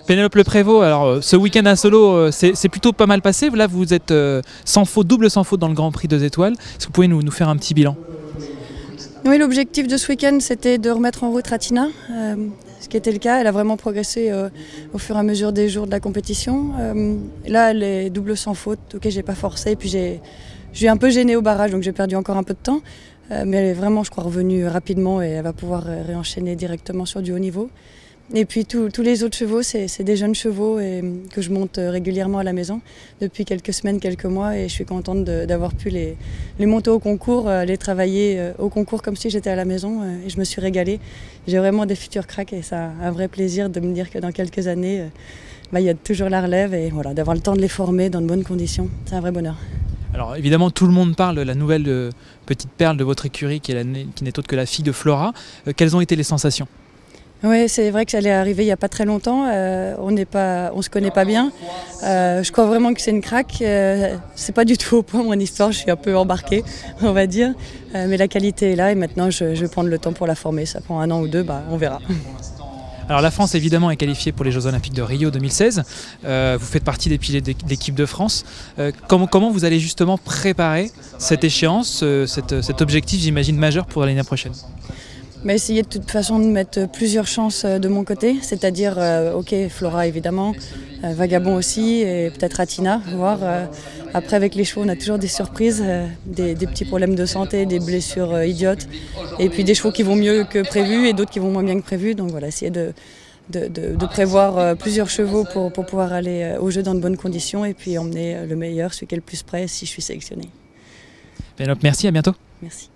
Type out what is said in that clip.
Pénélope Le Prévost, alors ce week-end à Solo, c'est plutôt pas mal passé. Là, vous êtes sans faute, double sans faute dans le Grand Prix 2 étoiles. Est-ce que vous pouvez nous faire un petit bilan? Oui, l'objectif de ce week-end, c'était de remettre en route Ratina, ce qui était le cas. Elle a vraiment progressé au fur et à mesure des jours de la compétition. Là, elle est double sans faute. Ok, j'ai pas forcé, puis je suis un peu gênée au barrage, donc j'ai perdu encore un peu de temps. Mais elle est vraiment, je crois, revenue rapidement et elle va pouvoir réenchaîner directement sur du haut niveau. Et puis tous les autres chevaux, c'est des jeunes chevaux que je monte régulièrement à la maison depuis quelques semaines, quelques mois, et je suis contente d'avoir pu les monter au concours, les travailler au concours comme si j'étais à la maison, et je me suis régalée. J'ai vraiment des futurs cracks et c'est un vrai plaisir de me dire que dans quelques années, il y a toujours la relève et voilà, d'avoir le temps de les former dans de bonnes conditions, c'est un vrai bonheur. Alors évidemment, tout le monde parle de la nouvelle petite perle de votre écurie qui n'est autre que la fille de Flora. Quelles ont été les sensations? Oui, c'est vrai que ça allait arriver il n'y a pas très longtemps. On se connaît pas bien. Je crois vraiment que c'est une craque. C'est pas du tout au point mon histoire. Je suis un peu embarquée, on va dire. Mais la qualité est là et maintenant je vais prendre le temps pour la former. Ça prend 1 an ou 2, on verra. Alors la France évidemment est qualifiée pour les Jeux Olympiques de Rio 2016. Vous faites partie des piliers de l'équipe de France. Comment vous allez justement préparer cette échéance, cet objectif, j'imagine, majeur pour l'année prochaine? Essayer de toute façon de mettre plusieurs chances de mon côté, c'est-à-dire, ok, Flora évidemment, Vagabond aussi, et peut-être Ratina, voir. Après avec les chevaux, on a toujours des surprises, des petits problèmes de santé, des blessures idiotes, et puis des chevaux qui vont mieux que prévu et d'autres qui vont moins bien que prévu. Donc voilà, essayer de prévoir plusieurs chevaux pour pouvoir aller au jeu dans de bonnes conditions et puis emmener le meilleur, celui qui est le plus près si je suis sélectionnée. Pénélope, merci, à bientôt. Merci.